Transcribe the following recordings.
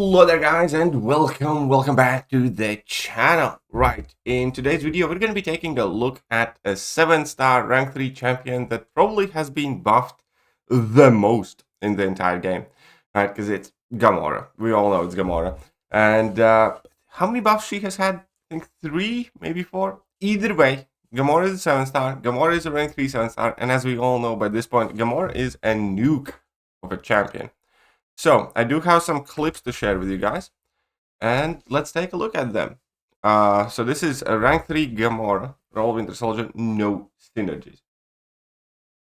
Hello there guys and welcome back to the channel. Right, in today's video we're going to be taking a look at a 7-star rank 3 champion that probably has been buffed the most in the entire game. Right, because it's Gamora. We all know it's Gamora. And how many buffs she has had? I think 3, maybe 4. Either way, Gamora is a 7-star, Gamora is a rank 3 7-star, and as we all know by this point, Gamora is a nuke of a champion. So, I do have some clips to share with you guys, and let's take a look at them. So this is a rank 3 Gamora, Roll Winter Soldier, no synergies.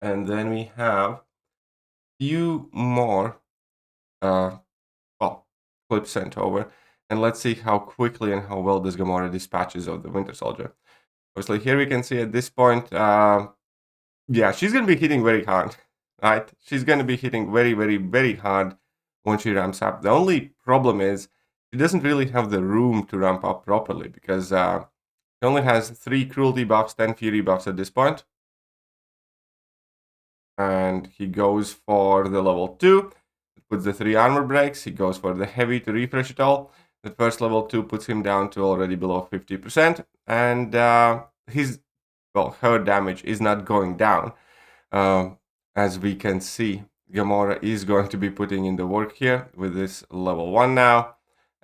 And then we have few more clips sent over, and let's see how quickly and how well this Gamora dispatches of the Winter Soldier. Obviously, here we can see at this point, yeah, she's going to be hitting very hard, right? She's going to be hitting very hard when she ramps up. The only problem is she doesn't really have the room to ramp up properly because she only has 3 cruelty buffs, 10 fury buffs at this point. And he goes for the level 2, puts the 3 armor breaks, he goes for the heavy to refresh it all. The first level 2 puts him down to already below 50%, and her damage is not going down. As we can see, Gamora is going to be putting in the work here with this level 1 now,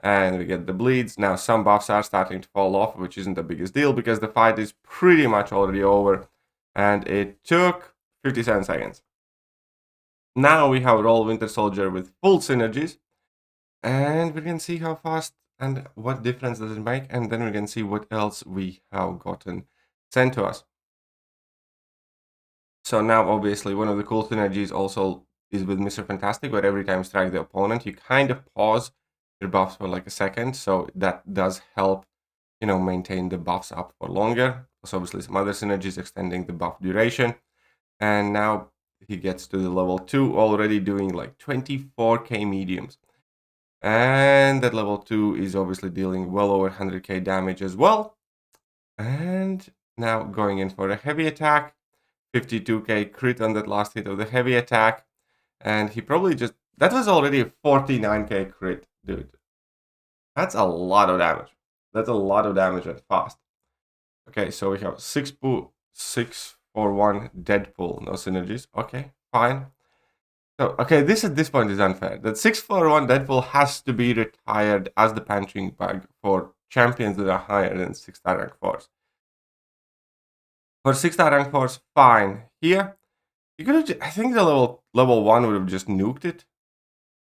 and we get the bleeds. Now some buffs are starting to fall off, which isn't the biggest deal because the fight is pretty much already over, and it took 57 seconds. Now we have Roll Winter Soldier with full synergies, and we can see how fast and what difference does it make, and then we can see what else we have gotten sent to us. So now obviously one of the cool synergies also is with Mr. Fantastic, where every time you strike the opponent, you kind of pause your buffs for like a second, so that does help, you know, maintain the buffs up for longer. So obviously some other synergies extending the buff duration, and now he gets to the level 2 already doing like 24k mediums. And that level 2 is obviously dealing well over 100k damage as well. And now going in for a heavy attack, 52k crit on that last hit of the heavy attack. And he probably just, that was already a 49k crit, dude. That's a lot of damage. That's a lot of damage and fast. Okay, so we have 641 Deadpool, no synergies. Okay, fine. So, okay, this at this point is unfair. That 641 Deadpool has to be retired as the punching bag for champions that are higher than 6-star rank 4s. For 6-star rank 4s, fine. Here, you could have, I think the level 1 would have just nuked it.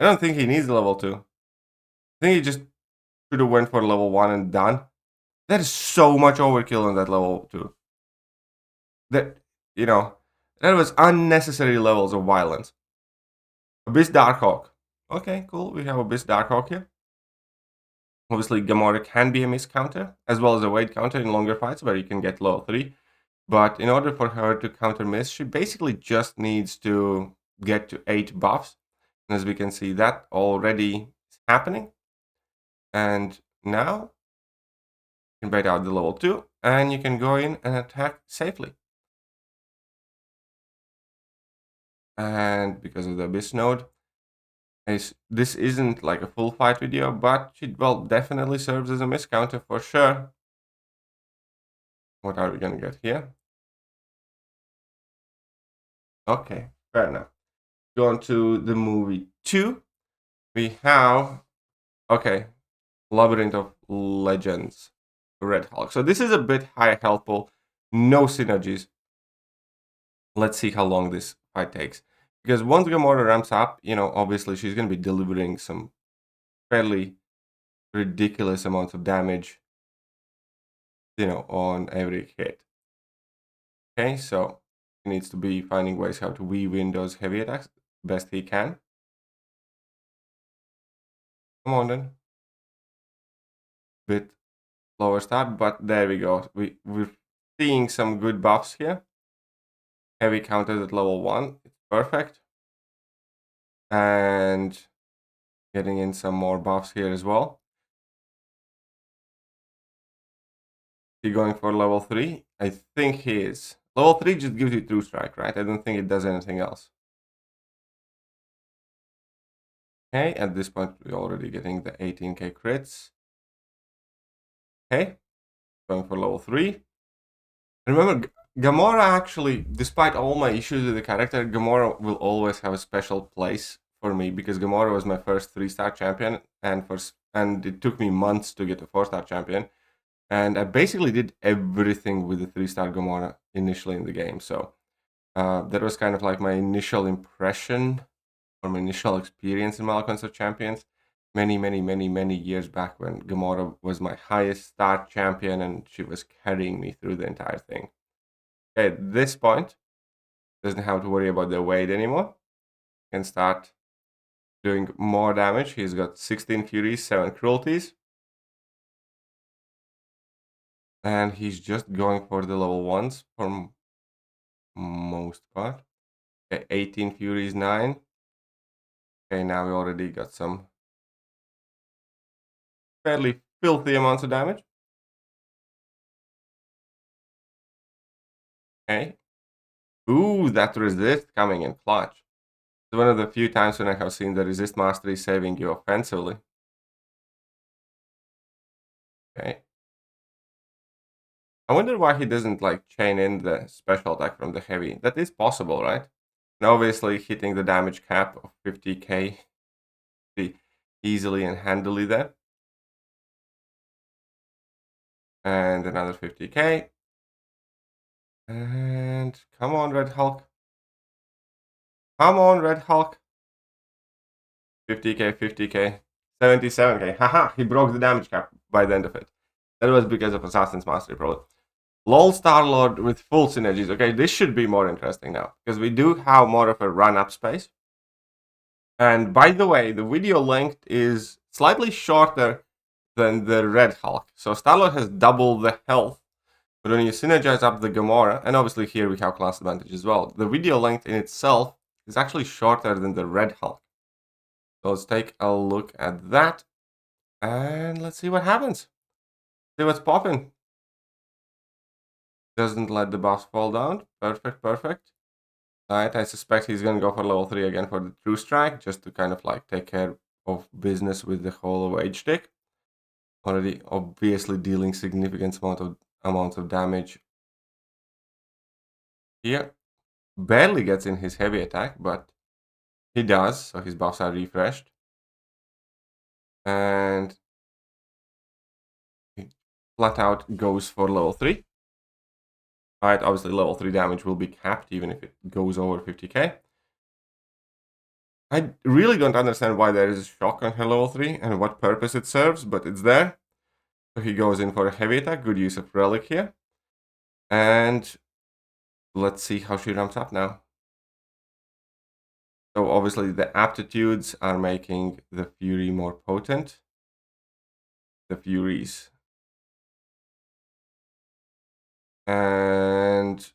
I don't think he needs the level 2. I think he just should have went for level 1 and done. That is so much overkill on that level 2. That, you know, that was unnecessary levels of violence. Abyss Darkhawk. Okay, cool. We have Abyss Darkhawk here. Obviously, Gamora can be a miss counter, as well as a weight counter in longer fights where you can get level 3. But in order for her to counter miss, she basically just needs to get to 8 buffs. And as we can see, that already is happening. And now, you can bait out the level 2, and you can go in and attack safely. And because of the Abyss node, this isn't like a full fight video, but it definitely serves as a miss counter for sure. What are we gonna get here? Okay, fair enough. Going to the movie 2, we have, okay, Labyrinth of Legends, Red Hulk. So this is a bit higher health pool, no synergies. Let's see how long this fight takes. Because once Gamora ramps up, you know, obviously she's going to be delivering some fairly ridiculous amounts of damage, you know, on every hit. Okay, so he needs to be finding ways how to weave in those heavy attacks best he can. Come on then. Bit lower start, but there we go. We're seeing some good buffs here. Heavy counter at level 1, it's perfect. And getting in some more buffs here as well. He going for level 3? I think he is. Level 3 just gives you True Strike, right? I don't think it does anything else. Okay, at this point, we're already getting the 18k crits. Okay, going for level 3. Remember, Gamora actually, despite all my issues with the character, Gamora will always have a special place for me because Gamora was my first 3-star champion, and it took me months to get a 4-star champion. And I basically did everything with the 3-star Gamora initially in the game. So that was kind of like my initial impression or my initial experience in Malcolm's of Champions. Many years back when Gamora was my highest star champion and she was carrying me through the entire thing. Okay, at this point, doesn't have to worry about the weight anymore. Can start doing more damage. He's got 16 Furies, 7 Cruelties. And he's just going for the level 1s for most part. Okay, 18 Furies, 9. Okay, now we already got some fairly filthy amounts of damage. Okay. Ooh, that resist coming in clutch. It's one of the few times when I have seen the resist mastery saving you offensively. Okay. I wonder why he doesn't like chain in the special attack from the heavy. That is possible, right? And obviously hitting the damage cap of 50k easily and handily there. And another 50k. And come on, Red Hulk. Come on, Red Hulk. 50k, 50k, 77k. Haha, he broke the damage cap by the end of it. That was because of Assassin's Mastery, probably. LOL Star-Lord with full synergies. Okay, this should be more interesting now, because we do have more of a run-up space. And by the way, the video length is slightly shorter than the Red Hulk. So Star-Lord has double the health. But when you synergize up the Gamora, and obviously here we have class advantage as well, the video length in itself is actually shorter than the Red Hulk. So let's take a look at that. And let's see what happens. See what's popping. Doesn't let the buffs fall down. Perfect, perfect. Alright, I suspect he's gonna go for level 3 again for the True Strike, just to kind of like take care of business with the whole wage stick. Already obviously dealing significant amounts of damage here. Barely gets in his heavy attack, but he does, so his buffs are refreshed. And he flat out goes for level 3. Alright, obviously level 3 damage will be capped even if it goes over 50k. I really don't understand why there is a shock on her level 3 and what purpose it serves, but it's there. So he goes in for a heavy attack, good use of Relic here. And let's see how she ramps up now. So obviously the aptitudes are making the Fury more potent. The Furies. And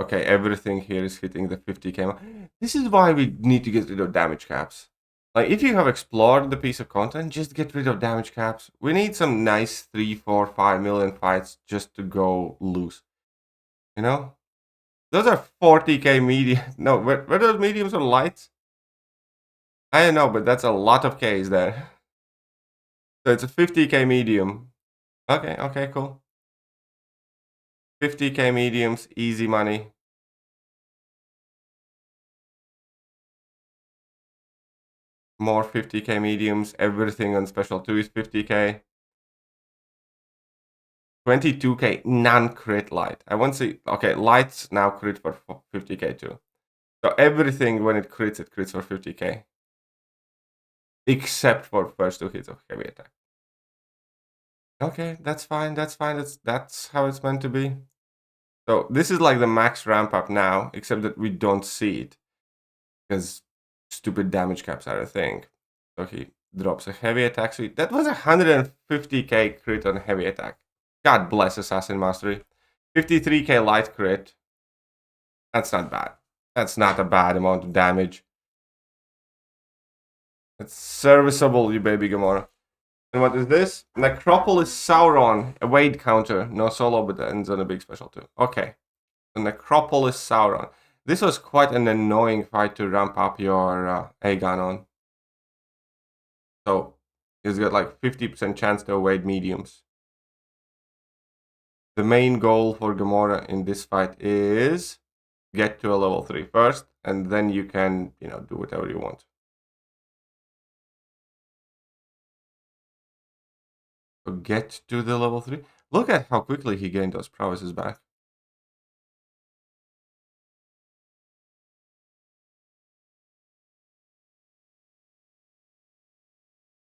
okay, everything here is hitting the 50k. This is why we need to get rid of damage caps. Like, if you have explored the piece of content, just get rid of damage caps. We need some nice 3, 4, 5 million fights just to go loose. You know? Those are 40k medium. No, were those mediums or lights? I don't know, but that's a lot of Ks there. So it's a 50k medium. Okay, okay, cool. 50k mediums, easy money. More 50k mediums, everything on special 2 is 50k. 22k non-crit light. I won't say, okay, lights now crit for 50k too. So everything when it crits for 50k. Except for first 2 hits of heavy attack. Okay, that's fine, that's fine, that's how it's meant to be. So this is like the max ramp up now, except that we don't see it. Because stupid damage caps are a thing. So he drops a heavy attack suite. That was 150k crit on heavy attack. God bless Assassin Mastery. 53k light crit. That's not bad. That's not a bad amount of damage. It's serviceable, you baby Gamora. And what is this? Necropolis Sauron. A weight counter. No solo, but ends on a big special too. Okay. The Necropolis Sauron. This was quite an annoying fight to ramp up your A-gun on. So he's got like 50% chance to evade mediums. The main goal for Gamora in this fight is get to a level 3 first, and then you can, do whatever you want. So get to the level 3. Look at how quickly he gained those prowesses back.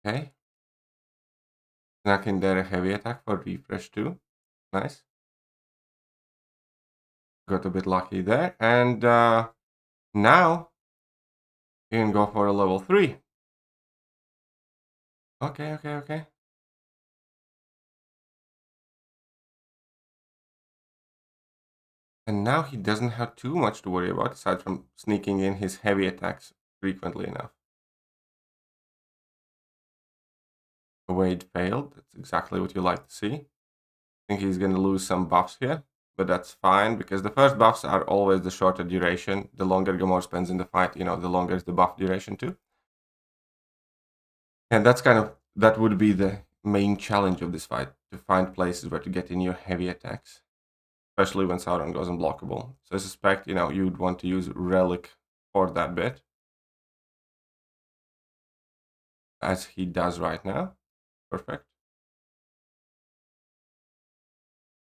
Okay. Snuck in there a heavy attack for refresh too. Nice. Got a bit lucky there. And now you can go for a level 3. Okay. And now he doesn't have too much to worry about aside from sneaking in his heavy attacks frequently enough. Wade failed. That's exactly what you like to see. I think he's going to lose some buffs here, but that's fine because the first buffs are always the shorter duration. The longer Gamora spends in the fight, the longer is the buff duration too. And that would be the main challenge of this fight, to find places where to get in your heavy attacks, especially when Sauron goes unblockable. So I suspect, you'd want to use Relic for that bit, as he does right now. Perfect.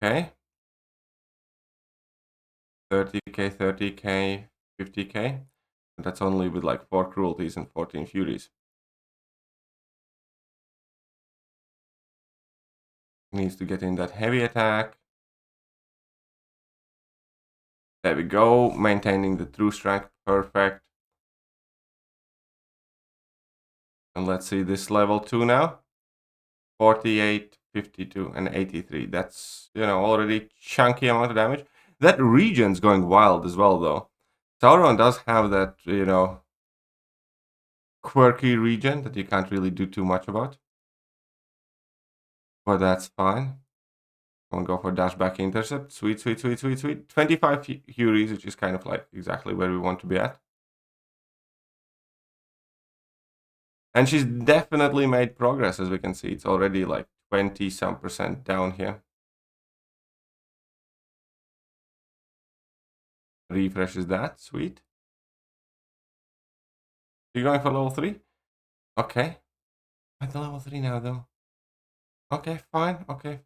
Okay. 30k, 30k, 50k. And that's only with like 4 cruelties and 14 furies. Needs to get in that heavy attack. There we go. Maintaining the true strength. Perfect. And let's see this level 2 now. 48, 52, and 83. That's, already chunky amount of damage. That region's going wild as well, though. Sauron does have that, quirky region that you can't really do too much about. But that's fine. I'm gonna go for dash back intercept. Sweet. 25 Furies, which is kind of like exactly where we want to be at. And she's definitely made progress, as we can see. It's already like 20-some% down here. Refreshes that. Sweet. You going for level 3? Okay. At the level 3 now, though. Okay, fine. Okay.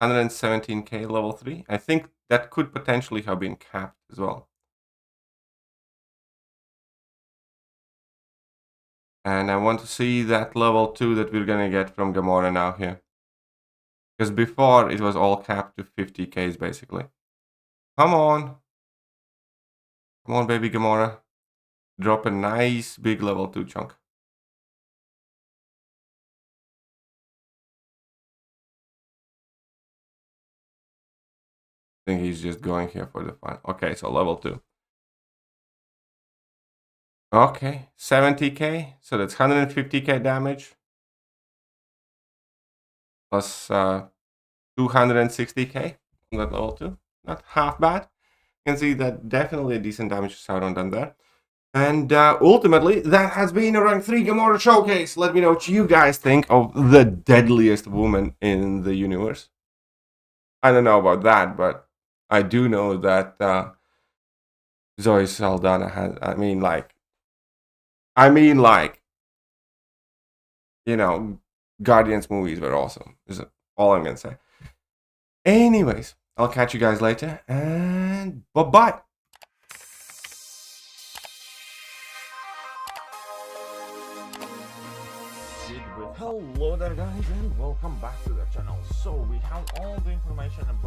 117k level 3. I think that could potentially have been capped as well. And I want to see that level 2 that we're gonna get from Gamora now here. Because before it was all capped to 50k's basically. Come on. Come on, baby Gamora. Drop a nice big level 2 chunk. I think he's just going here for the fun. Okay, so level 2. Okay, 70k. So that's 150k damage. Plus 260k on that level 2. Not half bad. You can see that definitely a decent damage to Sauron done there. And ultimately, that has been a rank 3 Gamora showcase. Let me know what you guys think of the deadliest woman in the universe. I don't know about that, but I do know that Zoe Saldana has, Guardians movies were awesome. Is all I'm going to say. Anyways, I'll catch you guys later, and bye-bye. Hello there guys and welcome back to the channel. So we have all the information about